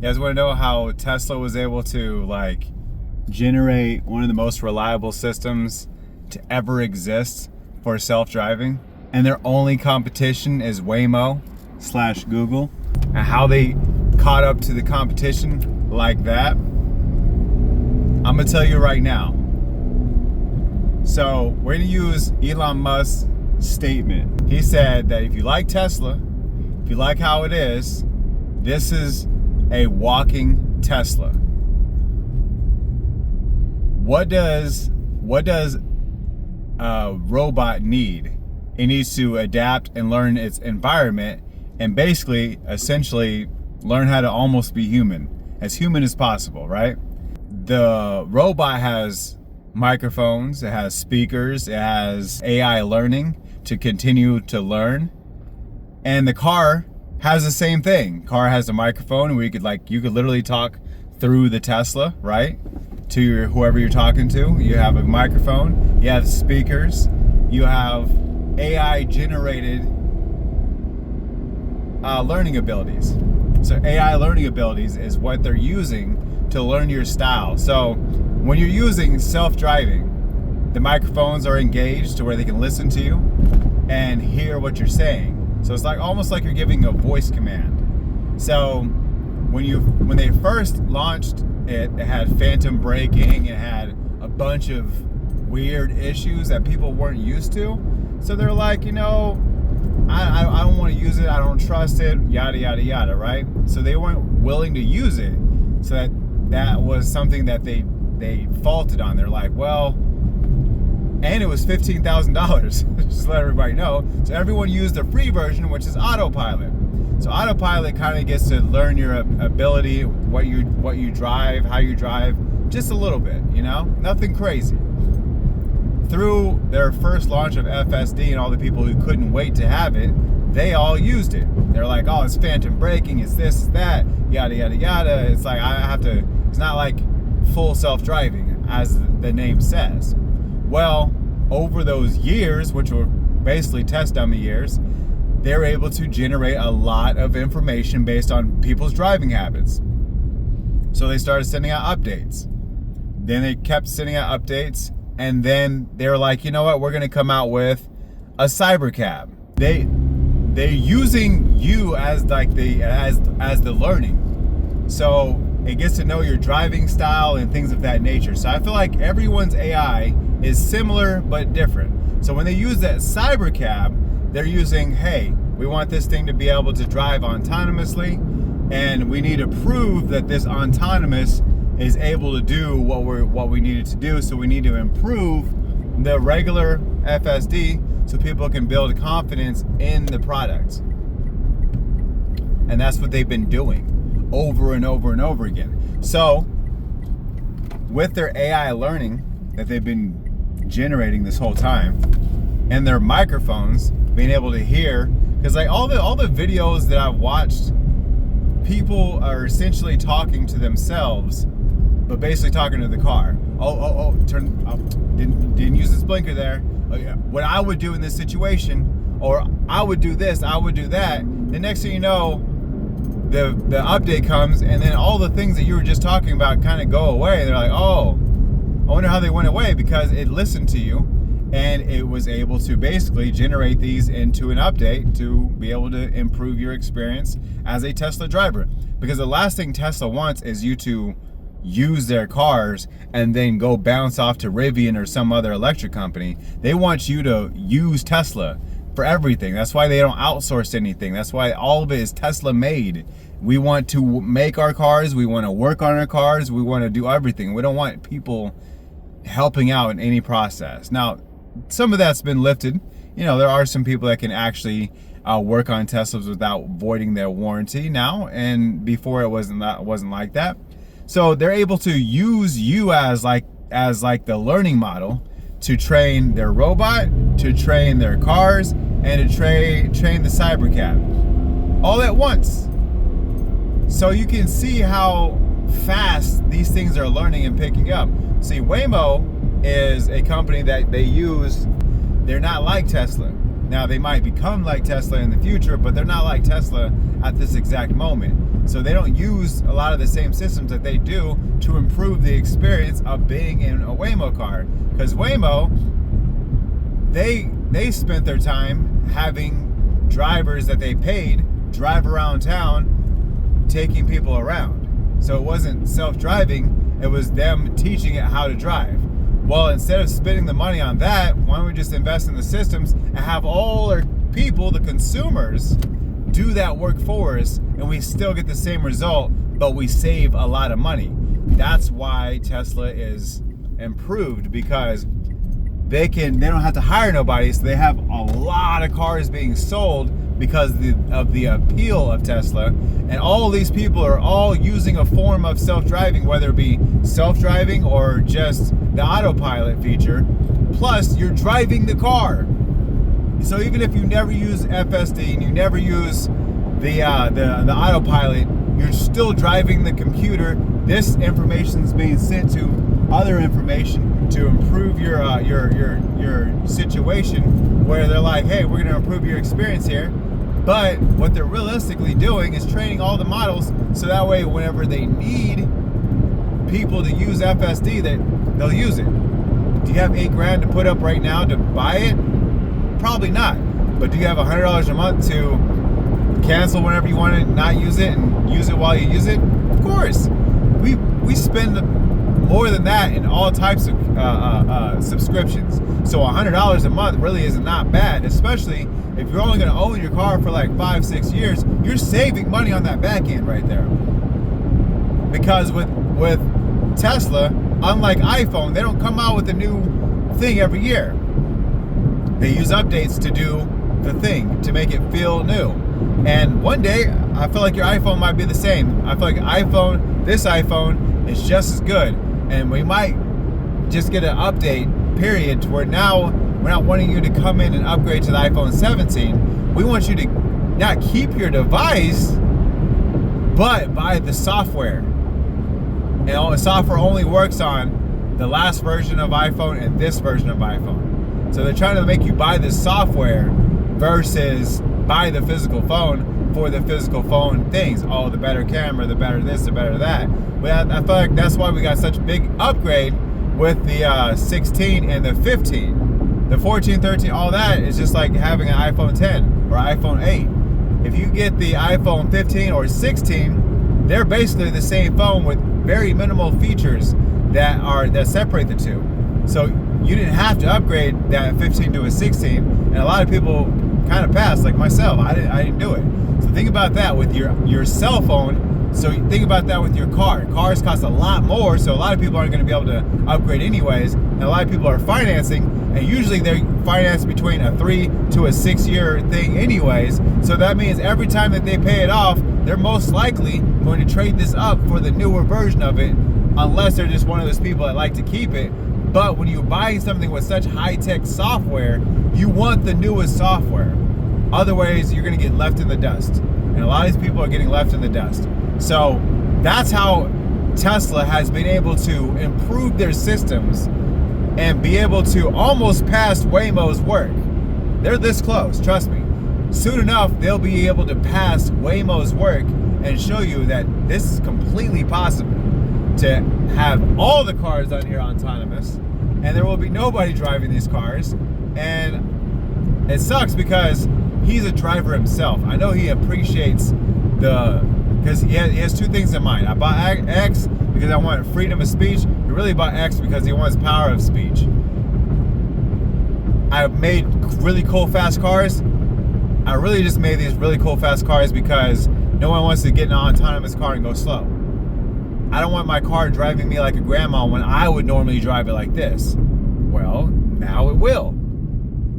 You guys want to know how Tesla was able to like generate one of the most reliable systems to ever exist for self-driving? And their only competition is Waymo/Google. And how they caught up to the competition like that, I'm gonna tell you right now. So we're gonna use Elon Musk's statement. He said that if you like Tesla, if you like how it is, this is a walking Tesla. What does a robot need? It needs to adapt and learn its environment and basically, essentially, learn how to almost be human as possible, right? The robot has microphones, it has speakers, it has AI learning to continue to learn. And the car has the same thing. Car has a microphone where you could literally talk through the Tesla, right? To whoever you're talking to. You have a microphone, you have speakers, you have AI generated learning abilities. So AI learning abilities is what they're using to learn your style. So when you're using self-driving, the microphones are engaged to where they can listen to you and hear what you're saying. So it's like almost like you're giving a voice command. So when they first launched it, it had phantom braking, it had a bunch of weird issues that people weren't used to. So they're like, I don't want to use it, I don't trust it, yada yada yada, right? So they weren't willing to use it. So that was something that they faulted on. They're like, well, and it was $15,000, just to let everybody know. So everyone used the free version, which is autopilot. So autopilot kind of gets to learn your ability, what you drive, how you drive, just a little bit, nothing crazy. Through their first launch of FSD and all the people who couldn't wait to have it, they all used it. They're like, oh, it's phantom braking, it's this, it's that, yada, yada, yada. It's like, it's not like full self-driving, as the name says. Well, over those years, which were basically test dummy years, they're able to generate a lot of information based on people's driving habits. So they started sending out updates. Then they kept sending out updates. And then they're like, you know what? We're gonna come out with a cyber cab. They're using you as like as the learning. So it gets to know your driving style and things of that nature. So I feel like everyone's AI is similar but different. So when they use that cyber cab, they're using, hey, we want this thing to be able to drive autonomously, and we need to prove that this autonomous is able to do what we need it to do. So we need to improve the regular FSD so people can build confidence in the product. And that's what they've been doing over and over and over again. So with their AI learning that they've been generating this whole time, and their microphones being able to hear, because like all the videos that I've watched, people are essentially talking to themselves, but basically talking to the car. Didn't use this blinker there. Oh, yeah. What I would do in this situation, or I would do this, I would do that. The next thing you know, the update comes, and then all the things that you were just talking about kind of go away. They're like, oh, I wonder how they went away, because it listened to you, and it was able to basically generate these into an update to be able to improve your experience as a Tesla driver. Because the last thing Tesla wants is you to use their cars and then go bounce off to Rivian or some other electric company. They want you to use Tesla for everything. That's why they don't outsource anything. That's why all of it is Tesla made. We want to make our cars, we want to work on our cars, we want to do everything. We don't want people helping out in any process. Now, some of that's been lifted. There are some people that can actually work on Teslas without voiding their warranty now, and before it wasn't like that. So they're able to use you as like the learning model to train their robot, to train their cars, and to train the cyber cab all at once. So you can see how fast these things are learning and picking up. See, Waymo is a company that they're not like Tesla. Now they might become like Tesla in the future, but they're not like Tesla at this exact moment. So they don't use a lot of the same systems that they do to improve the experience of being in a Waymo car. Because Waymo, they spent their time having drivers that they paid drive around town taking people around. So it wasn't self-driving, it was them teaching it how to drive. Well, instead of spending the money on that, why don't we just invest in the systems and have all our people, the consumers, do that work for us, and we still get the same result, but we save a lot of money. That's why Tesla is improved, because they don't have to hire nobody, so they have a lot of cars being sold because of the appeal of Tesla. And all these people are all using a form of self-driving, whether it be self-driving or just the autopilot feature. Plus, you're driving the car. So even if you never use FSD and you never use the autopilot, you're still driving the computer. This information is being sent to other information to improve your situation, where they're like, hey, we're going to improve your experience here. But what they're realistically doing is training all the models, so that way whenever they need people to use FSD, that they'll use it. Do you have $8,000 to put up right now to buy it? Probably not. But do you have $100 a month to cancel whenever you want to not use it and use it while you use it? Of course. We spend more than that in all types of subscriptions. So $100 a month really is not bad, especially if you're only going to own your car for like 5-6 years. You're saving money on that back end right there. Because with Tesla, unlike iPhone, they don't come out with a new thing every year. They use updates to do the thing, to make it feel new. And one day, I feel like your iPhone might be the same. I feel like this iPhone is just as good. And we might just get an update, period, to where now we're not wanting you to come in and upgrade to the iPhone 17. We want you to not keep your device, but buy the software. And the software only works on the last version of iPhone and this version of iPhone. So they're trying to make you buy the software versus buy the physical phone for the physical phone things. Oh, the better camera, the better this, the better that. But I feel like that's why we got such a big upgrade with the 16 and the 15. The 14, 13, all that is just like having an iPhone 10 or iPhone 8. If you get the iPhone 15 or 16, they're basically the same phone with very minimal features that separate the two. So you didn't have to upgrade that 15 to a 16, and a lot of people kind of passed, like myself. I didn't do it. So think about that with your cell phone. So think about that with your car. Cars cost a lot more, so a lot of people aren't going to be able to upgrade anyways, and a lot of people are financing, and usually they're financed between a 3 to a 6 year thing anyways. So that means every time that they pay it off, they're most likely going to trade this up for the newer version of it, unless they're just one of those people that like to keep it. But when you're buying something with such high-tech software, you want the newest software. Otherwise, you're going to get left in the dust. And a lot of these people are getting left in the dust. So that's how Tesla has been able to improve their systems and be able to almost pass Waymo's work. They're this close, trust me. Soon enough, they'll be able to pass Waymo's work and show you that this is completely possible to have all the cars on here autonomous, and there will be nobody driving these cars. And it sucks because he's a driver himself. I know he appreciates because he has two things in mind. I bought X because I want freedom of speech. He really bought X because he wants power of speech. I've made really cool fast cars. I really just made these really cool fast cars because no one wants to get in an autonomous car and go slow. I don't want my car driving me like a grandma when I would normally drive it like this. Well, now it will.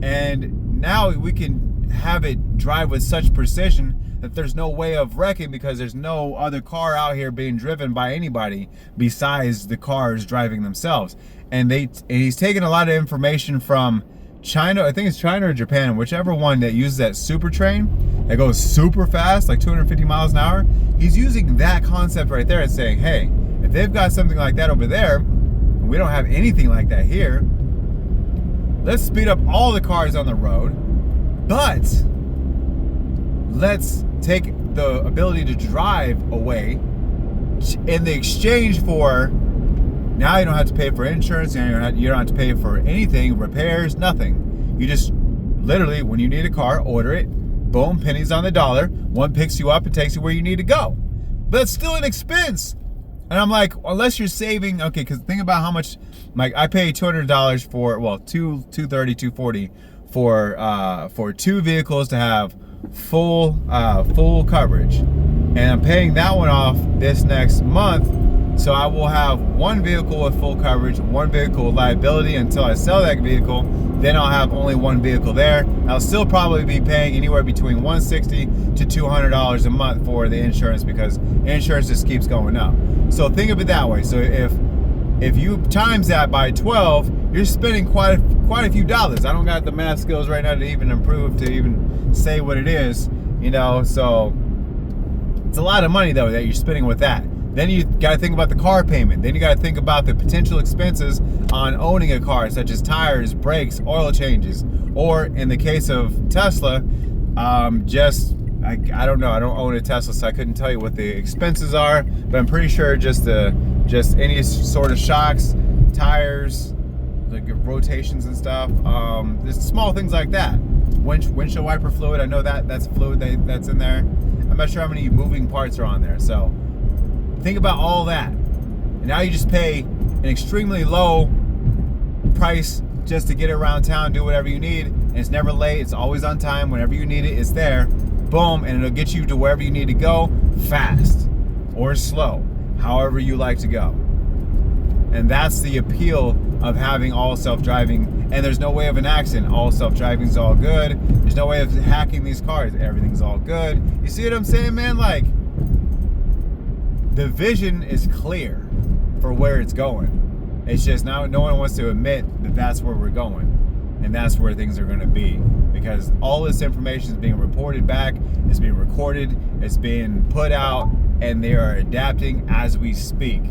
And now we can have it drive with such precision that there's no way of wrecking, because there's no other car out here being driven by anybody besides the cars driving themselves. And he's taken a lot of information from China, I think it's China or Japan, whichever one that uses that super train that goes super fast, like 250 miles an hour. He's using that concept right there and saying, hey, if they've got something like that over there, and we don't have anything like that here, let's speed up all the cars on the road, but let's take the ability to drive away in the exchange for now you don't have to pay for insurance, you don't have to pay for anything, repairs, nothing. You just literally, when you need a car, order it, boom, pennies on the dollar, one picks you up and takes you where you need to go. But it's still an expense. And I'm like, unless you're saving, okay, because think about how much, like I pay $200 for, well, $230, $240 for 2 vehicles to have full coverage. And I'm paying that one off this next month. So I will have 1 vehicle with full coverage, 1 vehicle with liability until I sell that vehicle. Then I'll have only 1 vehicle there. I'll still probably be paying anywhere between $160 to $200 a month for the insurance because insurance just keeps going up. So think of it that way. So if you times that by 12, you're spending quite a few dollars. I don't got the math skills right now to even improve to even say what it is, so it's a lot of money though that you're spending with that. Then you got to think about the car payment. Then you got to think about the potential expenses on owning a car, such as tires, brakes, oil changes, or in the case of Tesla, I don't know. I don't own a Tesla, so I couldn't tell you what the expenses are. But I'm pretty sure just any sort of shocks, tires, like rotations and stuff. There's small things like that. Windshield wiper fluid. I know that's fluid that's in there. I'm not sure how many moving parts are on there. So think about all that. And now you just pay an extremely low price just to get around town, do whatever you need. And it's never late. It's always on time. Whenever you need it, it's there. Boom. And it'll get you to wherever you need to go fast or slow, however you like to go. And that's the appeal of having all self-driving. And there's no way of an accident. All self-driving is all good. There's no way of hacking these cars. Everything's all good. You see what I'm saying, man? Like, the vision is clear for where it's going. It's just now no one wants to admit that that's where we're going. And that's where things are going to be. Because all this information is being reported back, it's being recorded, it's being put out, and they are adapting as we speak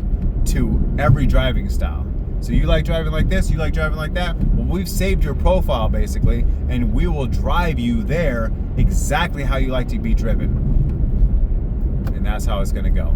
to every driving style. So you like driving like this, you like driving like that? Well, we've saved your profile basically, and we will drive you there exactly how you like to be driven. And that's how it's going to go.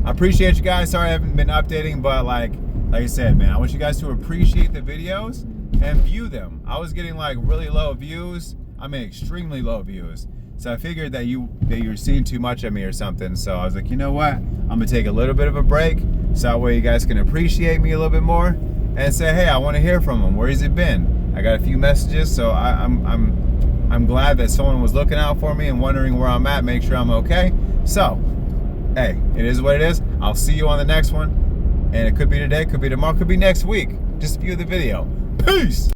I appreciate you guys. Sorry I haven't been updating, but like I said, man, I want you guys to appreciate the videos and view them. I was getting like really low views. I mean, extremely low views. So I figured that you're seeing too much of me or something. So I was like, you know what? I'm gonna take a little bit of a break, so that way you guys can appreciate me a little bit more and say, hey, I want to hear from him. Where has it been? I got a few messages, so I'm glad that someone was looking out for me and wondering where I'm at, make sure I'm okay. So, hey, it is what it is. I'll see you on the next one. And it could be today, could be tomorrow, could be next week. Just view the video. Peace!